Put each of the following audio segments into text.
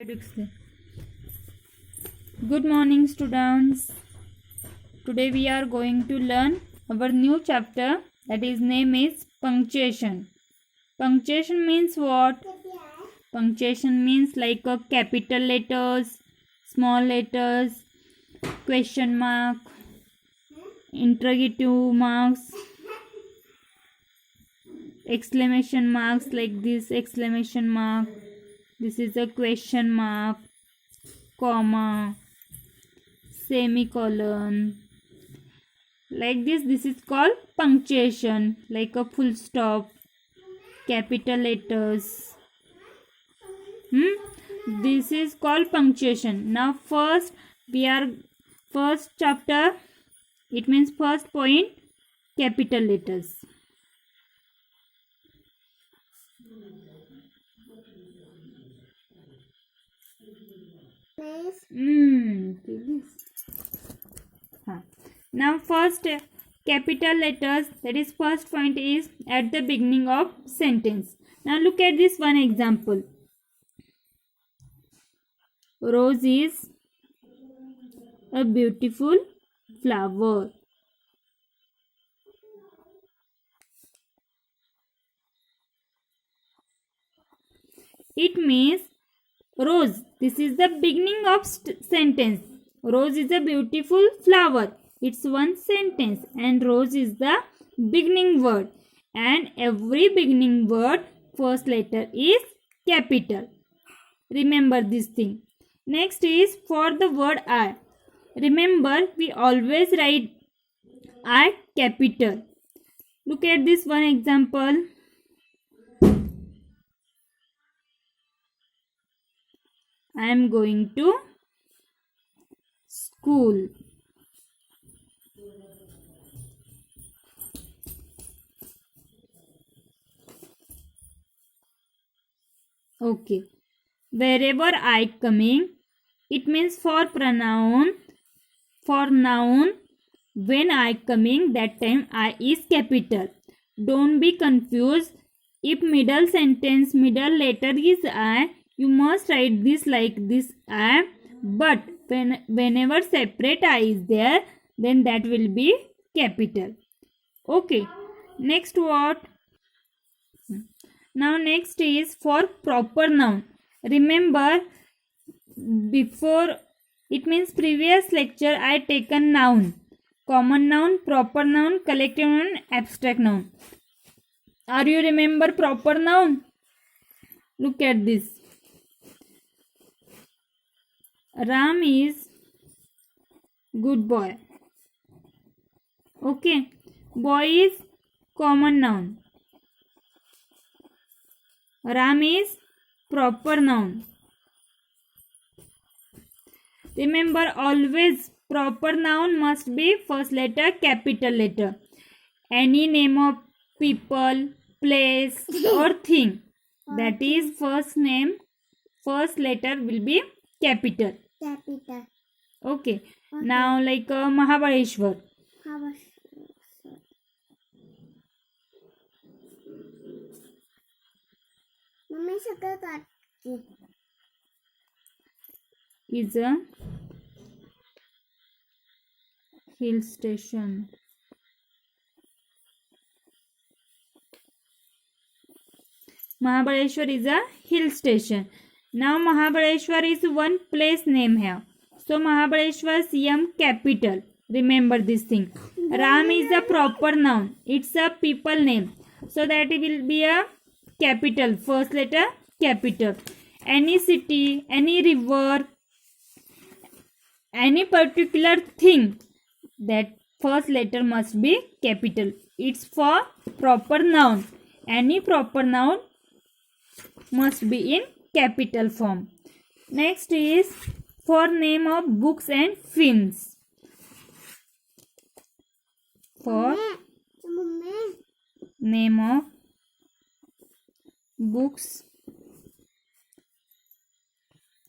Good morning, students. Today we are going to learn our new chapter, that is name is punctuation. Punctuation means what? Punctuation means like a capital letters, small letters, question mark, interrogative marks, exclamation marks like this exclamation mark. This is a question mark, comma, semicolon. Like this is called punctuation, like a full stop, capital letters. This is called punctuation. Now first chapter, it means first point, capital letters. Now first capital letters, that is first point is at the beginning of sentence. Now look at this one example. Rose is a beautiful flower. It means rose. This is the beginning of sentence. Rose is a beautiful flower. It's one sentence and rose is the beginning word. And every beginning word, first letter is capital. Remember this thing. Next is for the word I. Remember, we always write I capital. Look at this one example. I am going to school. Okay. Wherever I coming, it means for pronoun. For noun, when I coming, that time I is capital. Don't be confused. If middle sentence, middle letter is I, you must write this like this I. But whenever separate I is there, then that will be capital. Okay. Next what? Now next is for proper noun. Remember, before, it means previous lecture I taken noun, common noun, proper noun, collective noun, abstract noun. Are you remember proper noun? Look at this. Ram is good boy. Okay. Boy is common noun. Ram is proper noun. Remember, always proper noun must be first letter capital letter. Any name of people, place or thing, that is first name, first letter will be capital. Okay. Now like Mahabaleshwar. Is a hill station. Mahabaleshwar is a hill station. Now Mahabaleshwar is one place name here. So Mahabaleshwar CM capital. Remember this thing. Ram is a proper noun. It's a people name. So that will be a capital. First letter capital. Any city, any river, any particular thing, that first letter must be capital. It's for proper noun. Any proper noun must be in capital form. Next is for name of books and films. For name of books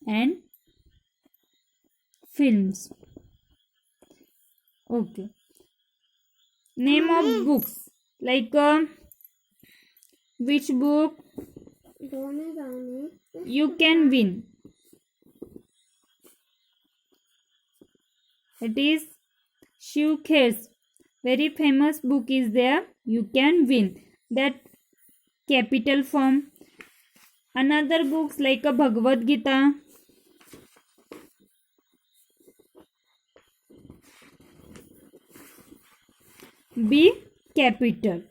and films. Okay. Name of books, like which book you can win. It is Shiv Khes. Very famous book is there. You can win that capital form. Another books like a Bhagavad Gita. B capital.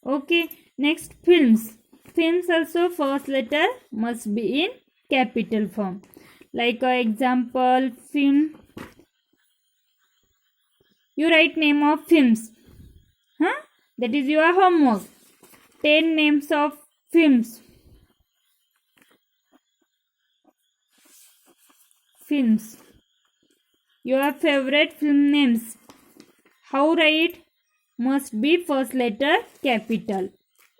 Okay. Next, films. Films also first letter must be in capital form. Like a example, film. You write name of films. That is your homework. 10 names of films. Films. Your favorite film names. How write? Must be first letter capital.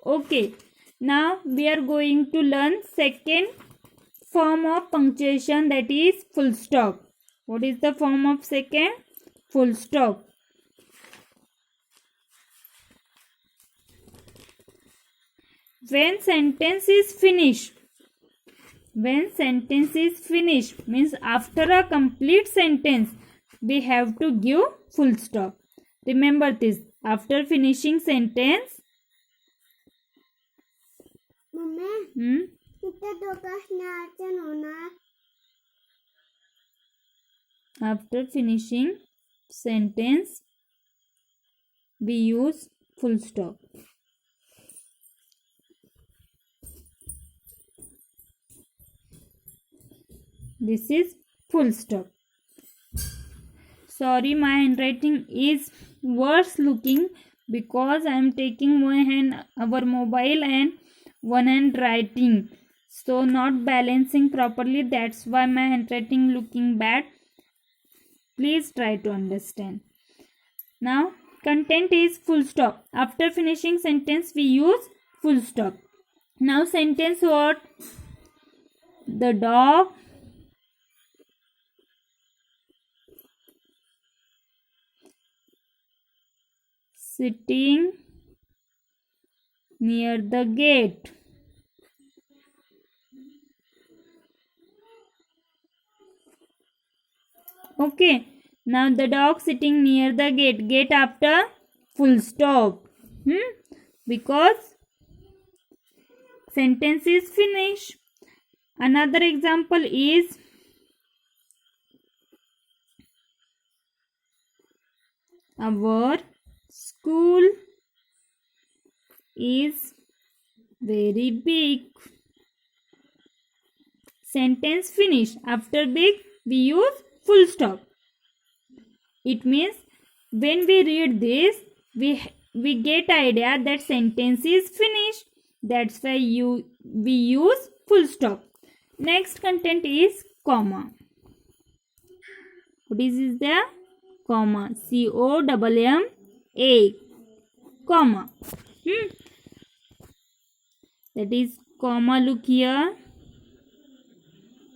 Okay. Now we are going to learn second form of punctuation, that is full stop. What is the form of second? Full stop. When sentence is finished. When sentence is finished means after a complete sentence we have to give full stop. Remember this. After finishing sentence. After finishing sentence we use full stop. This is full stop. Sorry, my handwriting is worse looking because I am taking one hand our mobile and one hand writing. So not balancing properly. That's why my handwriting looking bad. Please try to understand. Now content is full stop. After finishing sentence we use full stop. Now sentence what? The dog sitting near the gate. Okay. Now the dog sitting near the gate. Gate after full stop. Because sentence is finished. Another example is our school is very big. Sentence finished. After big we use full stop. It means when we read this we get idea that sentence is finished. That's why we use full stop. Next content is comma. What is there? Comma. COMMA. Comma. That is comma. Look here.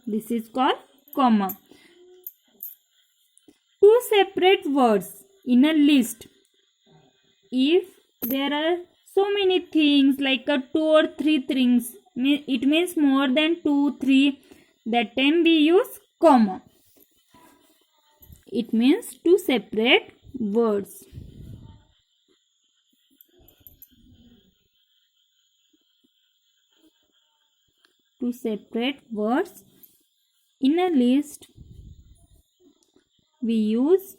This is called comma. Two separate words in a list. If there are so many things like 2 or 3 things, it means more than 2, 3. That time we use comma. It means two separate words. Two separate words in a list we use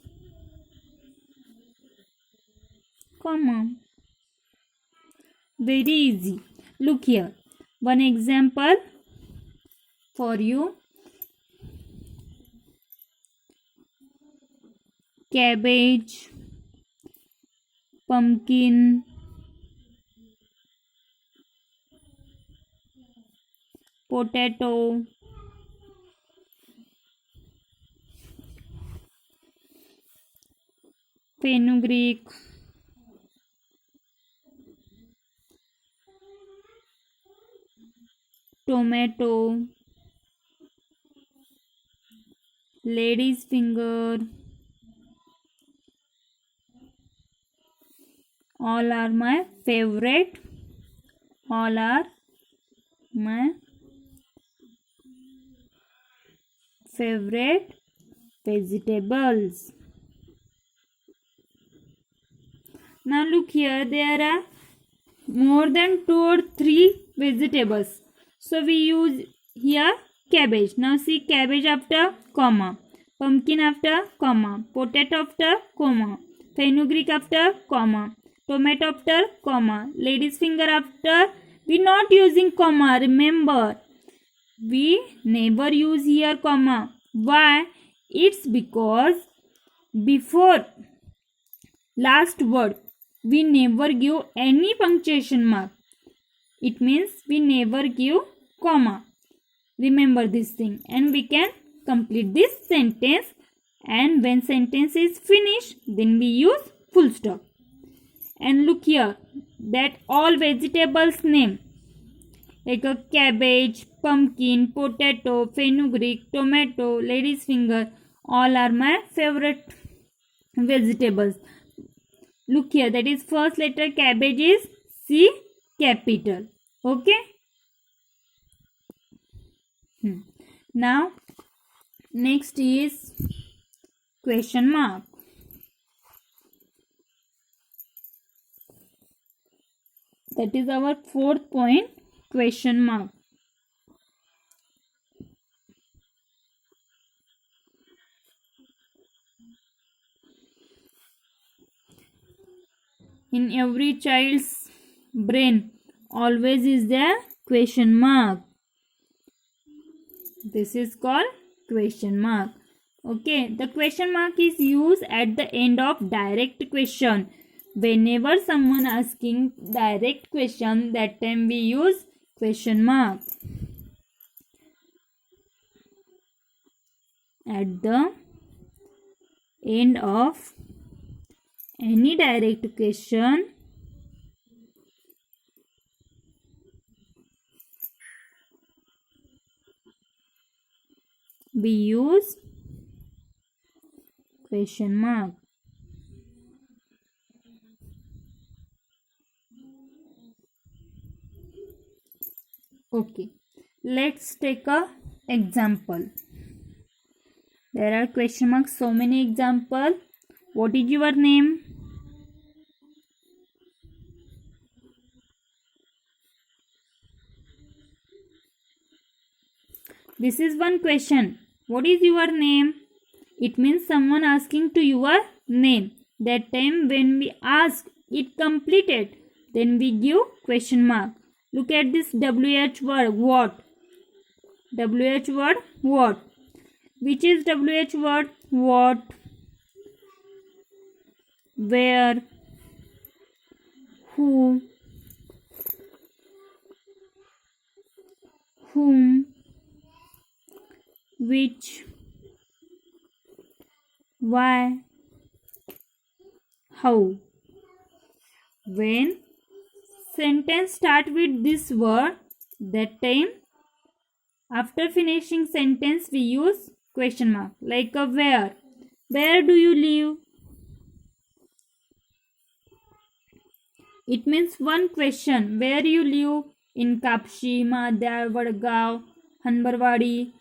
comma. Very easy. Look here. One example for you. Cabbage, pumpkin, potato, fenugreek, tomato, lady's finger. All are my favorite. All are my favorite vegetables. Now look here, there are more than 2 or 3 vegetables. So we use here cabbage. Now see, cabbage after comma, pumpkin after comma, potato after comma, fenugreek after comma, tomato after comma, lady's finger after. We not using comma, remember. We never use here comma. Why? It's because before last word we never give any punctuation mark. It means we never give comma. Remember this thing, and we can complete this sentence, and when sentence is finished then we use full stop. And look here, that all vegetables name like a cabbage, pumpkin, potato, fenugreek, tomato, lady's finger, all are my favorite vegetables. Look here, that is first letter cabbage is C capital. Okay. Now next is question mark. That is our fourth point, question mark. In every child's brain always is there question mark. This is called question mark. Okay, the question mark is used at the end of direct question. Whenever someone asking direct question, that time we use question mark. At the end of any direct question, we use question mark. Okay, let's take a example. There are question marks, so many example. What is your name? This is one question. What is your name? It means someone asking to your name. That time when we ask it completed, then we give question mark. Look at this WH word, what? WH word, what? Which is WH word? What? Where? Who? Whom? Which? Why? How? When sentence start with this word, that time after finishing sentence we use question mark. Like a where. Where do you live? It means one question. Where you live? In Kapshi, Madhya, Vadgaon, Hanbarwadi,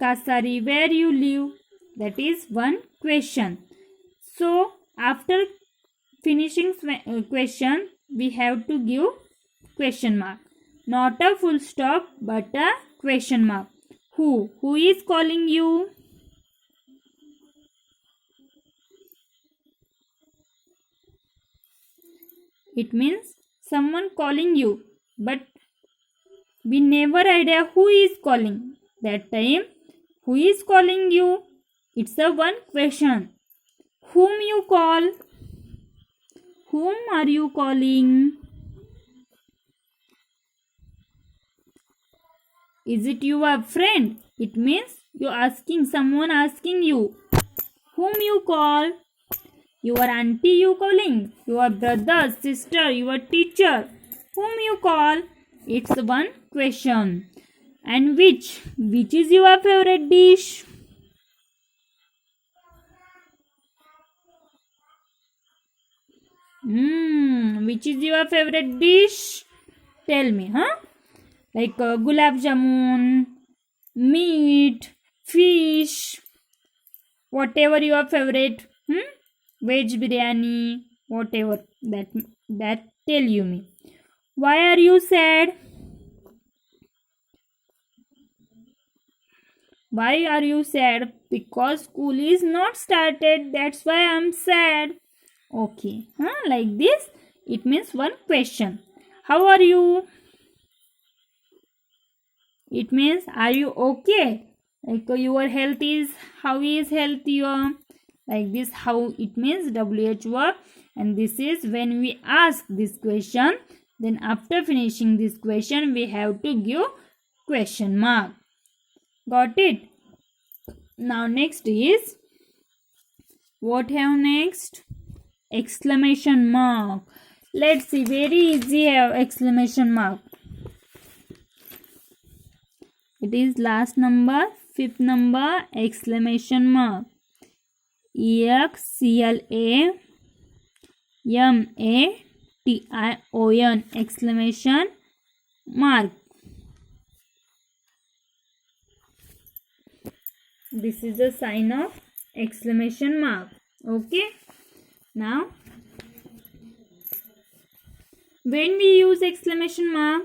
Kasari. Where you live? That is one question. So after finishing question, we have to give question mark. Not a full stop, but a question mark. Who? Who is calling you? It means someone calling you, but we never idea who is calling. That time, who is calling you? It's a one question. Whom you call? Whom are you calling? Is it your friend? It means you asking, someone asking you. Whom you call? Your auntie you calling? Your brother, sister, your teacher. Whom you call? It's one question. And which? Which is your favorite dish? Which is your favorite dish? Tell me, huh? Like gulab jamun, meat, fish, whatever your favorite. Veg biryani, whatever that tell you me. Why are you sad? Why are you sad? Because school is not started. That's why I'm sad. Okay, like this, it means one question. How are you? It means are you okay? Like your health is, how is health your? Like this, how it means WH word. And this is when we ask this question. Then after finishing this question, we have to give question mark. Got it? Now next is, what have next? Exclamation mark. Let's see, very easy have exclamation mark. It is last number, fifth number, exclamation mark. EXCLAMATION, exclamation mark. This is a sign of exclamation mark. Okay. Now, when we use exclamation mark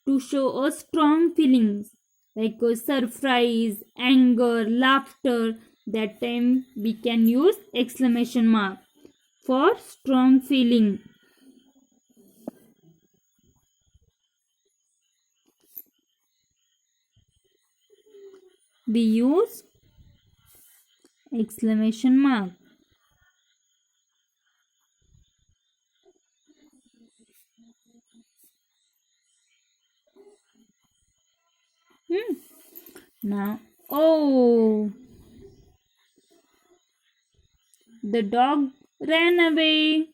to show a strong feelings like surprise, anger, laughter, that time we can use exclamation mark for strong feeling. We use exclamation mark. Now, oh, the dog ran away.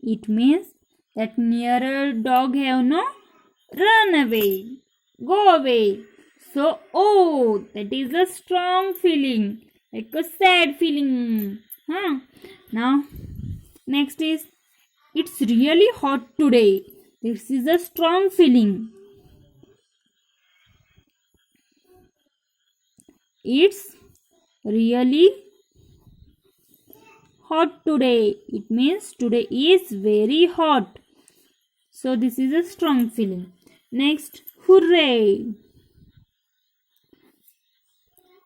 It means that nearer dog have no run away, go away. So, oh, that is a strong feeling, like a sad feeling. Now, next is, it's really hot today. This is a strong feeling. It's really hot today. It means today is very hot. So this is a strong feeling. Next, hooray!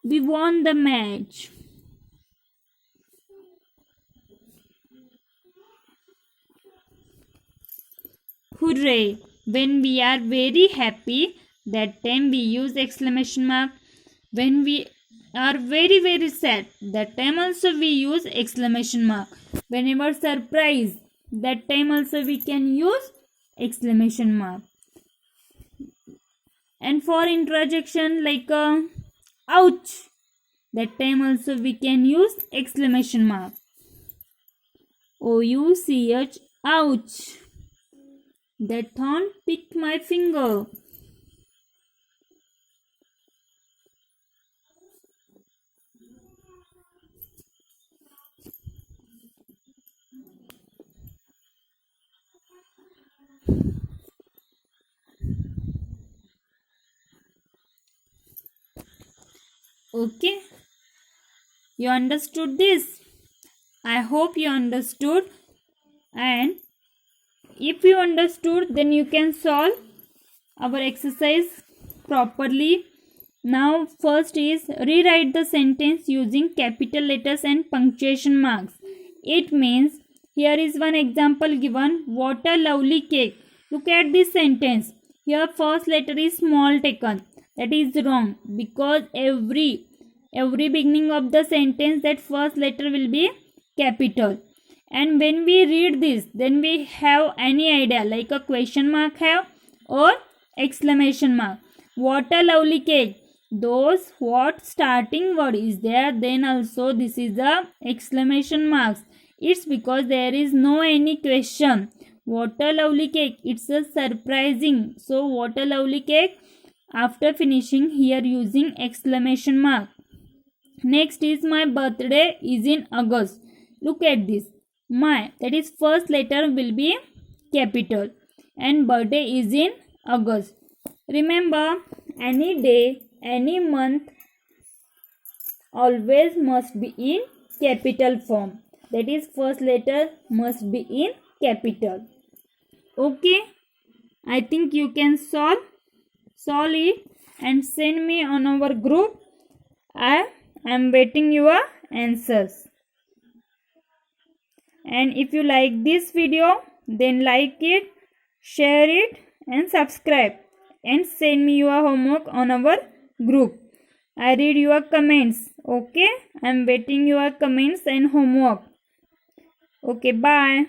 We won the match. Hooray! When we are very happy, that time we use exclamation mark. When we are very very sad, that time also we use exclamation mark. Whenever surprised, that time also we can use exclamation mark. And for interjection like ouch, that time also we can use exclamation mark. OUCH, ouch. That thorn picked my finger. Okay, you understood this? I hope you understood, and if you understood, then you can solve our exercise properly. Now first is, rewrite the sentence using capital letters and punctuation marks. It means, here is one example given, what a lovely cake. Look at this sentence. Here first letter is small taken. That is wrong, because every beginning of the sentence that first letter will be capital. And when we read this, then we have any idea like a question mark have or exclamation mark. What a lovely cake. Those what starting word is there, then also this is the exclamation marks. It's because there is no any question. What a lovely cake. It's a surprising. So what a lovely cake. After finishing here using exclamation mark. Next is, my birthday is in August. Look at this. My, that is first letter will be capital and birthday is in August. Remember, any day, any month, always must be in capital form. That is, first letter must be in capital. Okay, I think you can solve it and send me on our group. I am waiting your answers. And if you like this video, then like it, share it and subscribe, and send me your homework on our group. I read your comments. Okay, I am waiting your comments and homework. Okay, bye.